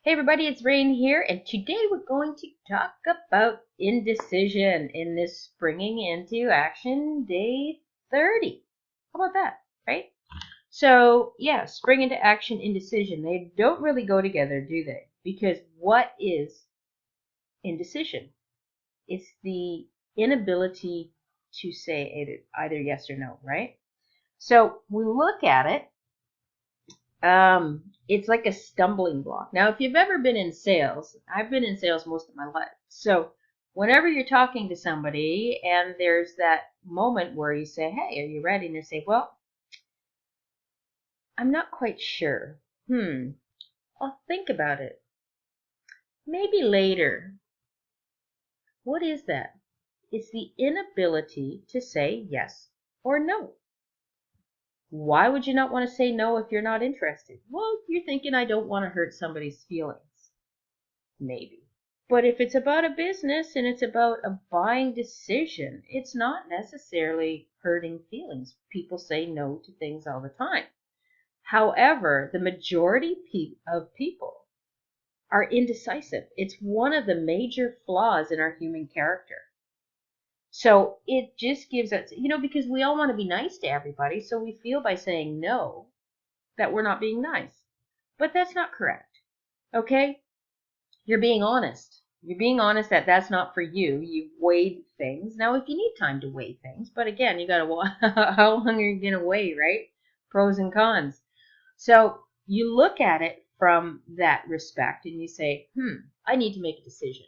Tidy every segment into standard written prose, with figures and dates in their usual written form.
Hey everybody, it's Rain here, and today we're going to talk about indecision in this springing into action day 30. How about that, right? So, yeah, spring into action, indecision, they don't really go together, do they? Because what is indecision? It's the inability to say either yes or no, right? So, we look at it. It's like a stumbling block. Now, if you've ever been in sales, I've been in sales most of my life. So, whenever you're talking to somebody and there's that moment where you say, "Hey, are you ready?" and they say, "Well, I'm not quite sure. I'll think about it. Maybe later." What is that? It's the inability to say yes or no. Why would you not want to say no if you're not interested? Well, you're thinking, I don't want to hurt somebody's feelings. Maybe. But if it's about a business and it's about a buying decision, it's not necessarily hurting feelings. People say no to things all the time. However, the majority of people are indecisive. It's one of the major flaws in our human character. So it just gives us, because we all want to be nice to everybody, so we feel by saying no that we're not being nice. But that's not correct. Okay? You're being honest. You're being honest that that's not for you. You've weighed things. Now, if you need time to weigh things, but again, you got to, how long are you going to weigh, right? Pros and cons. So you look at it from that respect and you say, I need to make a decision.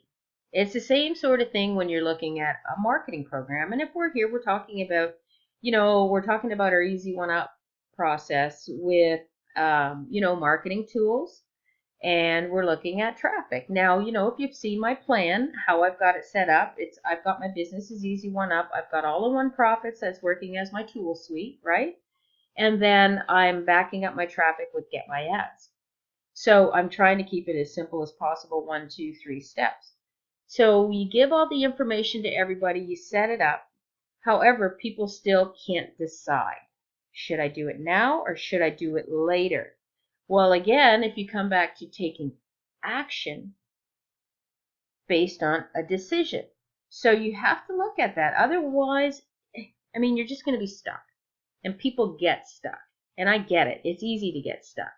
It's the same sort of thing when you're looking at a marketing program. And if we're here, we're talking about, we're talking about our easy one up process with, marketing tools, and we're looking at traffic. Now, if you've seen my plan, how I've got it set up, I've got my business is easy one up. I've got all-in-one profits that's working as my tool suite, right? And then I'm backing up my traffic with Get My Ads. So I'm trying to keep it as simple as possible, 1, 2, 3 steps. So you give all the information to everybody, you set it up. However, people still can't decide. Should I do it now or should I do it later? Well, again, if you come back to taking action based on a decision. So you have to look at that. Otherwise, you're just going to be stuck. And people get stuck. And I get it. It's easy to get stuck.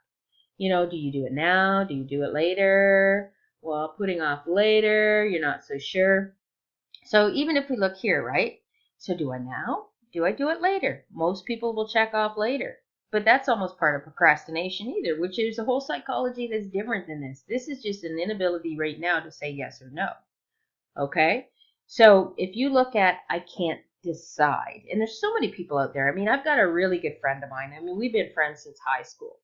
Do you do it now? Do you do it later? Well, putting off later, you're not so sure. So even if we look here, right? So do I now? Do I do it later? Most people will check off later. But that's almost part of procrastination either, which is a whole psychology that's different than this. This is just an inability right now to say yes or no. Okay? So if you look at I can't decide, and there's so many people out there. I've got a really good friend of mine. We've been friends since high school.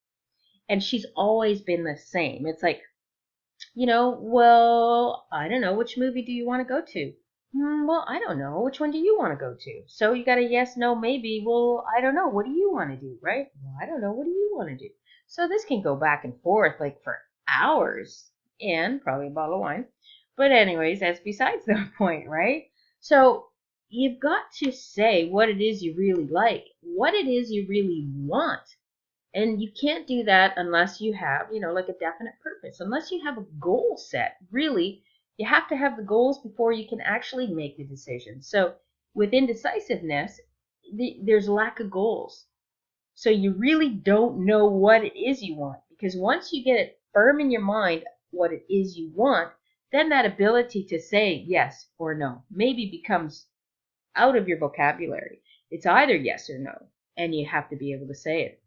And she's always been the same. It's like, well, I don't know. Which movie do you want to go to? Well, I don't know. Which one do you want to go to? So you got a yes, no, maybe. Well, I don't know. What do you want to do, right? Well, I don't know. What do you want to do? So this can go back and forth like for hours and probably a bottle of wine. But anyways, that's besides the point, right? So you've got to say what it is you really like, what it is you really want. And you can't do that unless you have, like a definite purpose, unless you have a goal set. Really, you have to have the goals before you can actually make the decision. So with indecisiveness, there's lack of goals. So you really don't know what it is you want, because once you get it firm in your mind what it is you want, then that ability to say yes or no maybe becomes out of your vocabulary. It's either yes or no, and you have to be able to say it.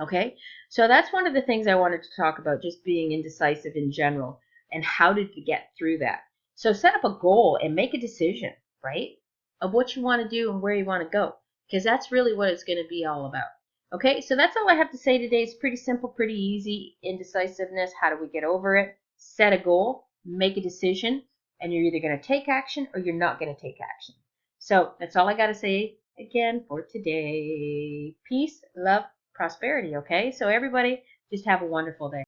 Okay, so that's one of the things I wanted to talk about, just being indecisive in general and how to get through that. So set up a goal and make a decision, right, of what you want to do and where you want to go, because that's really what it's going to be all about. Okay, so that's all I have to say today. It's pretty simple, pretty easy. Indecisiveness, how do we get over it? Set a goal, make a decision, and you're either going to take action or you're not going to take action. So that's all I got to say again for today. Peace, love, prosperity, okay? So everybody, just have a wonderful day.